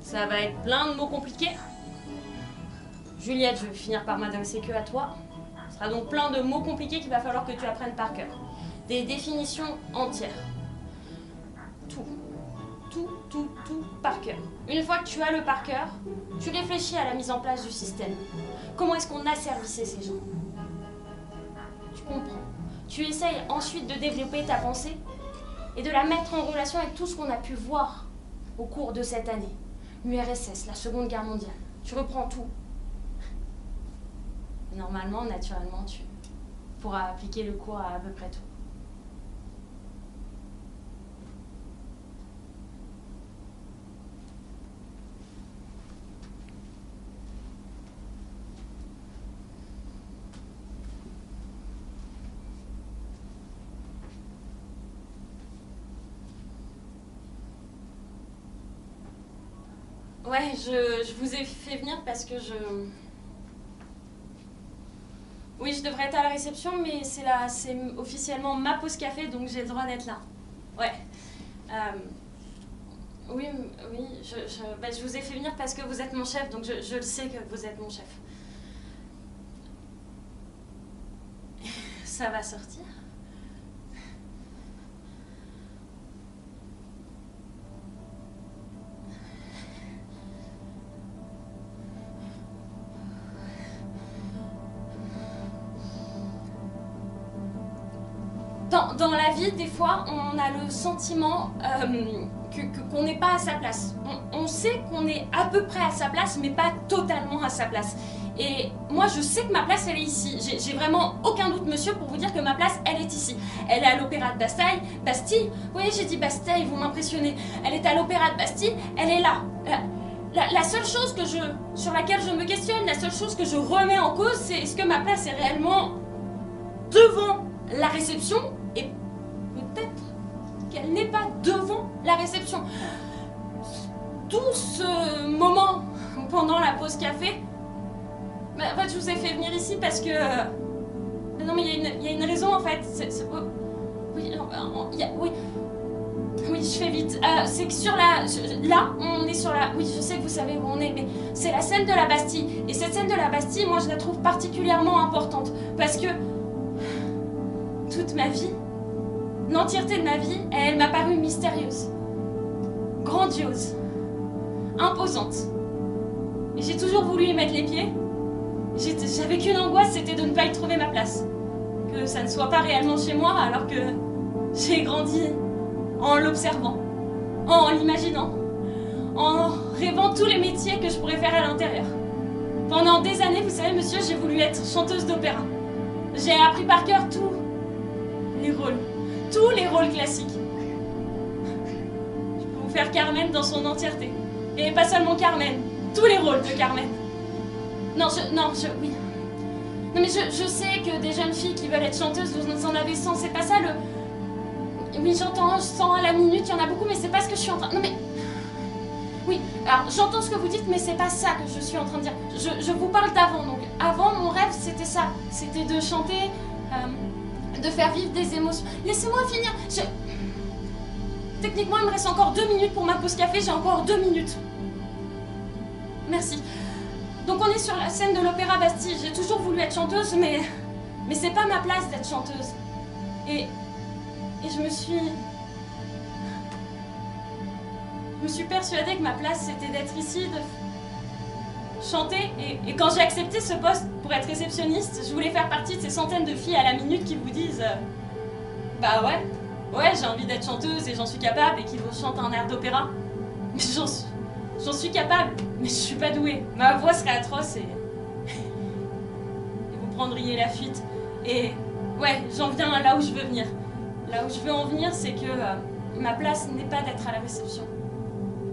ça va être plein de mots compliqués. Juliette, je vais finir par m'adresser que à toi. Ce sera donc plein de mots compliqués qu'il va falloir que tu apprennes par cœur. Des définitions entières. Tout par cœur. Une fois que tu as le par cœur, tu réfléchis à la mise en place du système. Comment est-ce qu'on asservissait ces gens? Tu comprends. Tu essayes ensuite de développer ta pensée et de la mettre en relation avec tout ce qu'on a pu voir au cours de cette année. L'URSS, la Seconde Guerre mondiale. Tu reprends tout. Normalement, naturellement, tu pourras appliquer le cours à peu près tout. Ouais, je vous ai fait venir parce que Oui, je devrais être à la réception, mais c'est officiellement ma pause café, donc j'ai le droit d'être là. Ouais. Oui, je vous ai fait venir parce que vous êtes mon chef, donc je le sais que vous êtes mon chef. Ça va sortir? Dans la vie, des fois, on a le sentiment qu'on n'est pas à sa place. On sait qu'on est à peu près à sa place, mais pas totalement à sa place. Et moi, je sais que ma place, elle est ici. J'ai vraiment aucun doute, monsieur, pour vous dire que ma place, elle est ici. Elle est à l'Opéra de Bastille. Oui, j'ai dit Bastille, vous m'impressionnez. Elle est à l'Opéra de Bastille, elle est là. La seule chose sur laquelle je me questionne, la seule chose que je remets en cause, c'est est-ce que ma place est réellement devant la réception, et peut-être qu'elle n'est pas devant la réception. Tout ce moment pendant la pause café, en fait, je vous ai fait venir ici parce que... non, mais il y a une raison, en fait. Oui, je fais vite. C'est que sur la... Là, on est sur la... Oui, je sais que vous savez où on est, mais c'est la scène de la Bastille. Et cette scène de la Bastille, moi, je la trouve particulièrement importante. Parce que... toute ma vie, l'entièreté de ma vie, elle m'a paru mystérieuse, grandiose, imposante. Et j'ai toujours voulu y mettre les pieds. J'avais qu'une angoisse, c'était de ne pas y trouver ma place. Que ça ne soit pas réellement chez moi, alors que j'ai grandi en l'observant, en l'imaginant, en rêvant tous les métiers que je pourrais faire à l'intérieur. Pendant des années, vous savez, monsieur, j'ai voulu être chanteuse d'opéra. J'ai appris par cœur tous les rôles classiques. Je peux vous faire Carmen dans son entièreté. Et pas seulement Carmen, tous les rôles de Carmen. Oui. Non mais je sais que des jeunes filles qui veulent être chanteuses, vous en avez 100, c'est pas ça le... Oui, j'entends 100 à la minute, il y en a beaucoup, mais c'est pas ce que je suis en train... Non mais... Oui, alors j'entends ce que vous dites, mais c'est pas ça que je suis en train de dire. Je vous parle d'avant, donc avant, mon rêve, c'était ça. C'était de chanter... de faire vivre des émotions. Laissez-moi finir. Techniquement, il me reste encore 2 minutes pour ma pause café. J'ai encore 2 minutes. Merci. Donc on est sur la scène de l'Opéra Bastille. J'ai toujours voulu être chanteuse, mais c'est pas ma place d'être chanteuse. Et je me suis persuadée que ma place, c'était d'être ici, de chanter. Et quand j'ai accepté ce poste pour être réceptionniste, je voulais faire partie de ces centaines de filles à la minute qui vous disent bah ouais, j'ai envie d'être chanteuse et j'en suis capable, et qui vous chantent un air d'opéra. Mais j'en suis capable, mais je suis pas douée. Ma voix serait atroce et vous prendriez la fuite. Et ouais, j'en viens là où je veux venir. Là où je veux en venir, c'est que ma place n'est pas d'être à la réception.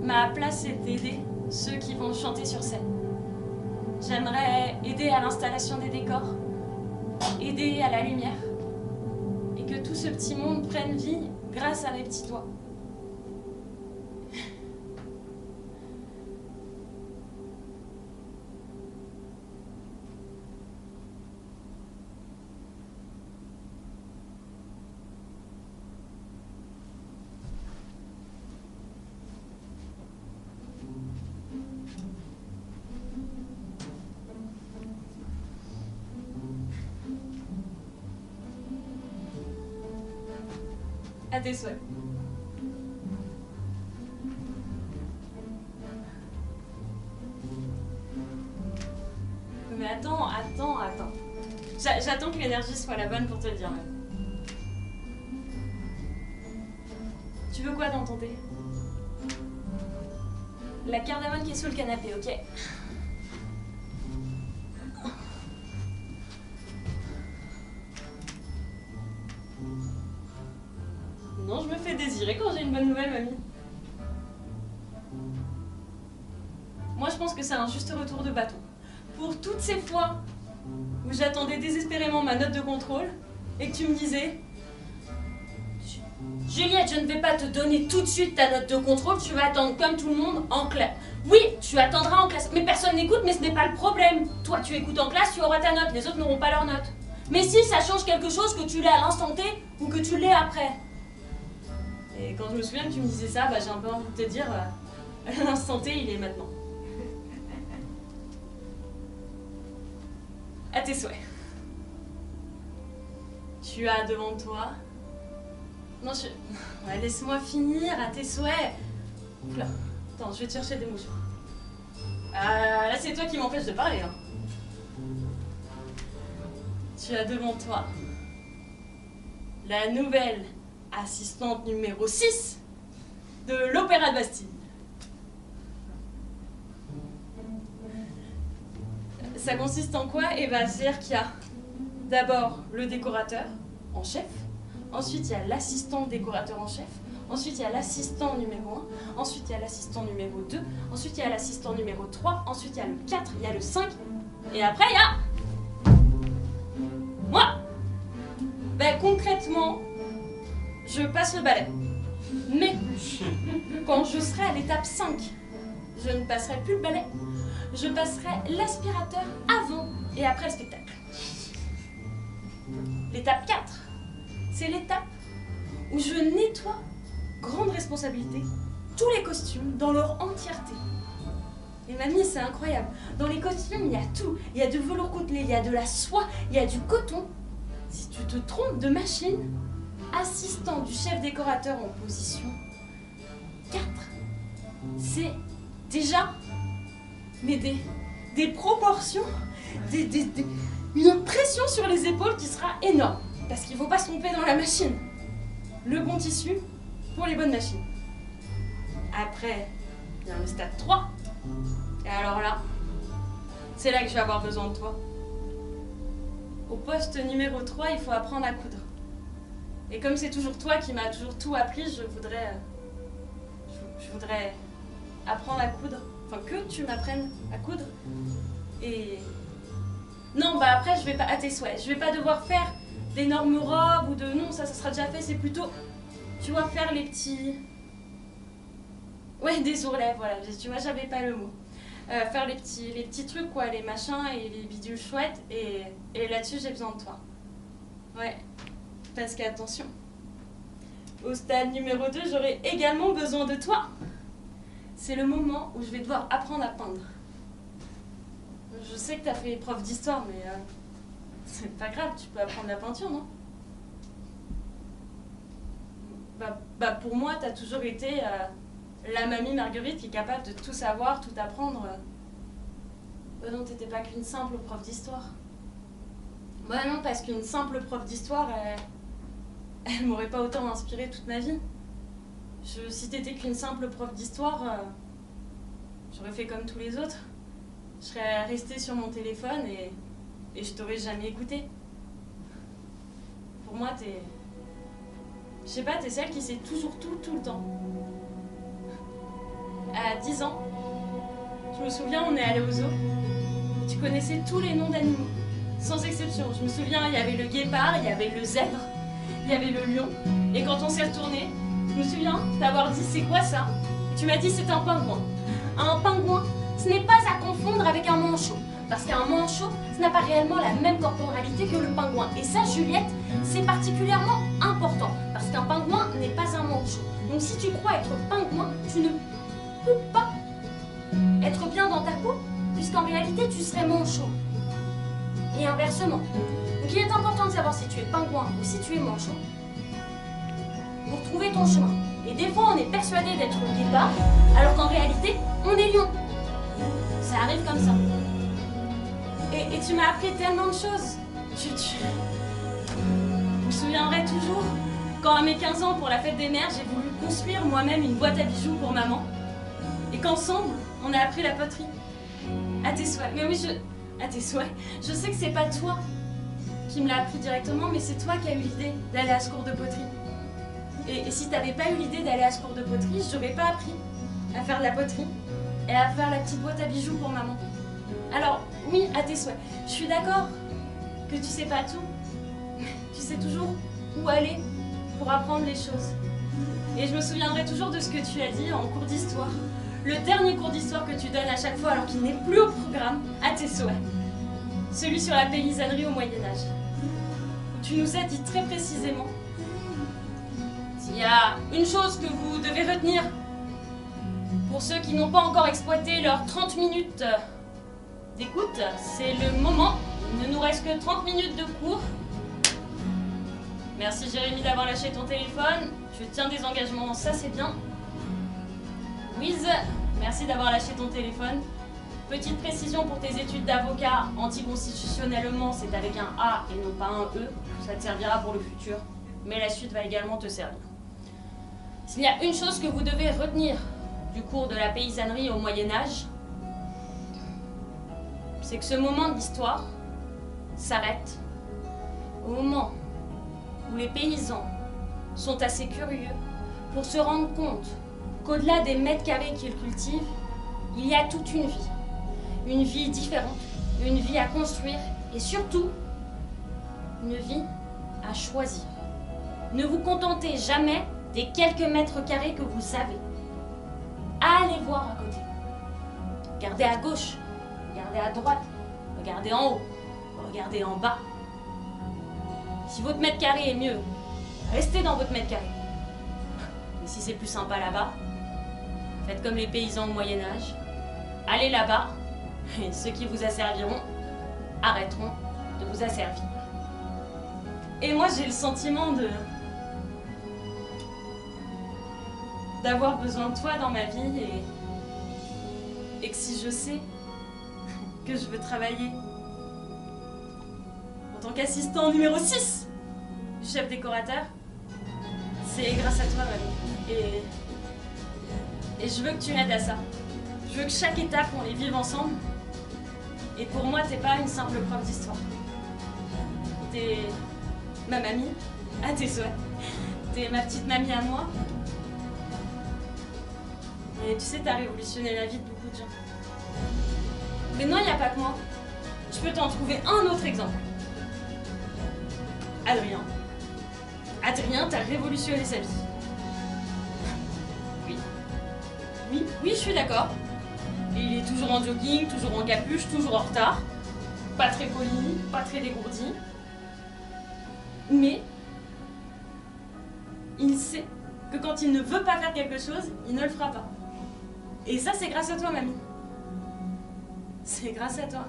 Ma place, c'est d'aider ceux qui vont chanter sur scène. J'aimerais aider à l'installation des décors, aider à la lumière, et que tout ce petit monde prenne vie grâce à mes petits doigts. À tes souhaits. Mais attends. J'attends que l'énergie soit la bonne pour te le dire même. Tu veux quoi dans ton thé? La cardamone qui est sous le canapé, ok? Non, je me fais désirer quand j'ai une bonne nouvelle, mamie. Moi, je pense que c'est un juste retour de bâton. Pour toutes ces fois où j'attendais désespérément ma note de contrôle et que tu me disais « Juliette, je ne vais pas te donner tout de suite ta note de contrôle, tu vas attendre comme tout le monde en classe. » Oui, tu attendras en classe, mais personne n'écoute, mais ce n'est pas le problème. Toi, tu écoutes en classe, tu auras ta note, les autres n'auront pas leur note. Mais si ça change quelque chose, que tu l'aies à l'instant T ou que tu l'aies après. Et quand je me souviens que tu me disais ça, j'ai un peu envie de te dire, l'instant T, il est maintenant. À tes souhaits. Tu as devant toi... Non, ouais, laisse-moi finir, à tes souhaits. Là. Attends, je vais te chercher des mouchoirs. Là, c'est toi qui m'empêche de parler. Hein. Tu as devant toi la nouvelle assistante numéro 6 de l'Opéra de Bastille. Ça consiste en quoi? C'est-à-dire qu'il y a d'abord le décorateur en chef, ensuite il y a l'assistant décorateur en chef, ensuite il y a l'assistant numéro 1, ensuite il y a l'assistant numéro 2, ensuite il y a l'assistant numéro 3, ensuite il y a le 4, il y a le 5, et après il y a... moi. Concrètement, je passe le balai. Mais quand je serai à l'étape 5, je ne passerai plus le balai. Je passerai l'aspirateur avant et après le spectacle. L'étape 4, c'est l'étape où je nettoie, grande responsabilité, tous les costumes dans leur entièreté. Et mamie, c'est incroyable. Dans les costumes, il y a tout. Il y a du velours côtelé, il y a de la soie, il y a du coton. Si tu te trompes de machine, assistant du chef décorateur en position 4, c'est déjà mais des proportions, une pression sur les épaules qui sera énorme. Parce qu'il ne faut pas se tromper dans la machine. Le bon tissu pour les bonnes machines. Après, il y a le stade 3. Et alors là, c'est là que je vais avoir besoin de toi. Au poste numéro 3, il faut apprendre à coudre. Et comme c'est toujours toi qui m'as toujours tout appris, je voudrais apprendre à coudre. Enfin, que tu m'apprennes à coudre. Et... non, après, je vais pas... à tes souhaits. Je vais pas devoir faire d'énormes robes ou de... non, ça sera déjà fait. C'est plutôt... tu vois, faire les petits... ouais, des ourlets, voilà. Tu vois, j'avais pas le mot. Faire les petits trucs, quoi, les machins et les bidules chouettes. Et là-dessus, j'ai besoin de toi. Ouais. Parce qu'attention, au stade numéro 2, j'aurai également besoin de toi. C'est le moment où je vais devoir apprendre à peindre. Je sais que tu as fait prof d'histoire, mais c'est pas grave, tu peux apprendre la peinture, non? Pour moi, tu as toujours été la mamie Marguerite qui est capable de tout savoir, tout apprendre. Non, t'étais pas qu'une simple prof d'histoire. Non, parce qu'une simple prof d'histoire, elle m'aurait pas autant inspiré toute ma vie. Si t'étais qu'une simple prof d'histoire, j'aurais fait comme tous les autres. Je serais restée sur mon téléphone et je t'aurais jamais écouté. Pour moi, t'es... Je sais pas, t'es celle qui sait toujours tout le temps. À 10 ans, je me souviens, on est allé au zoo. Tu connaissais tous les noms d'animaux, sans exception. Je me souviens, il y avait le guépard, il y avait le zèbre, il y avait le lion. Et quand on s'est retourné, je me souviens t'avoir dit c'est quoi ça? Tu m'as dit c'est un pingouin. Un pingouin, ce n'est pas à confondre avec un manchot. Parce qu'un manchot, ça n'a pas réellement la même corporalité que le pingouin. Et ça, Juliette, c'est particulièrement important. Parce qu'un pingouin n'est pas un manchot. Donc si tu crois être pingouin, tu ne peux pas être bien dans ta peau, puisqu'en réalité, tu serais manchot. Et inversement. Donc il est important de savoir si tu es pingouin ou si tu es manchot pour trouver ton chemin. Et des fois, on est persuadé d'être guépard, alors qu'en réalité, on est lion. Ça arrive comme ça. Et tu m'as appris tellement de choses. Je me souviendrai toujours quand à mes 15 ans, pour la fête des mères, j'ai voulu construire moi-même une boîte à bijoux pour maman. Et qu'ensemble, on a appris la poterie. À tes souhaits. Mais oui, à tes souhaits. Je sais que c'est pas toi qui me l'as appris directement, mais c'est toi qui as eu l'idée d'aller à ce cours de poterie. Et si t'avais pas eu l'idée d'aller à ce cours de poterie, j'aurais pas appris à faire de la poterie et à faire la petite boîte à bijoux pour maman. Alors, oui, à tes souhaits. Je suis d'accord que tu sais pas tout. Tu sais toujours où aller pour apprendre les choses. Et je me souviendrai toujours de ce que tu as dit en cours d'histoire. Le dernier cours d'histoire que tu donnes à chaque fois alors qu'il n'est plus au programme, à tes souhaits. Celui sur la paysannerie au Moyen-Âge. Tu nous as dit très précisément: s'il y a une chose que vous devez retenir pour ceux qui n'ont pas encore exploité leurs 30 minutes d'écoute, c'est le moment. Il ne nous reste que 30 minutes de cours. Merci Jérémy d'avoir lâché ton téléphone. Tu tiens des engagements, ça c'est bien. Louise, merci d'avoir lâché ton téléphone. Petite précision pour tes études d'avocat, anticonstitutionnellement, c'est avec un A et non pas un E. Ça te servira pour le futur, mais la suite va également te servir. S'il y a une chose que vous devez retenir du cours de la paysannerie au Moyen-Âge, c'est que ce moment de l'histoire s'arrête au moment où les paysans sont assez curieux pour se rendre compte qu'au-delà des mètres carrés qu'ils cultivent, il y a toute une vie différente, une vie à construire et surtout une vie à choisir. Ne vous contentez jamais des quelques mètres carrés que vous savez. Allez voir à côté. Regardez à gauche, regardez à droite, regardez en haut, regardez en bas. Si votre mètre carré est mieux, restez dans votre mètre carré. Mais si c'est plus sympa là-bas, faites comme les paysans au Moyen-Âge. Allez là-bas, et ceux qui vous asserviront arrêteront de vous asservir. Et moi, j'ai le sentiment d'avoir besoin de toi dans ma vie et que si je sais que je veux travailler en tant qu'assistant numéro 6 du chef décorateur, c'est grâce à toi, Mamie. Et je veux que tu m'aides à ça. Je veux que chaque étape, on les vive ensemble. Et pour moi, t'es pas une simple prof d'histoire. T'es ma mamie, à tes souhaits. T'es ma petite mamie à moi. Et tu sais, t'as révolutionné la vie de beaucoup de gens. Mais non, il n'y a pas que moi. Je peux t'en trouver un autre exemple. Adrien. Adrien, t'as révolutionné sa vie. Oui, je suis d'accord. Et il est toujours en jogging, toujours en capuche, toujours en retard. Pas très poli, pas très dégourdi. Mais il sait que quand il ne veut pas faire quelque chose, il ne le fera pas. Et ça, c'est grâce à toi, mamie. C'est grâce à toi.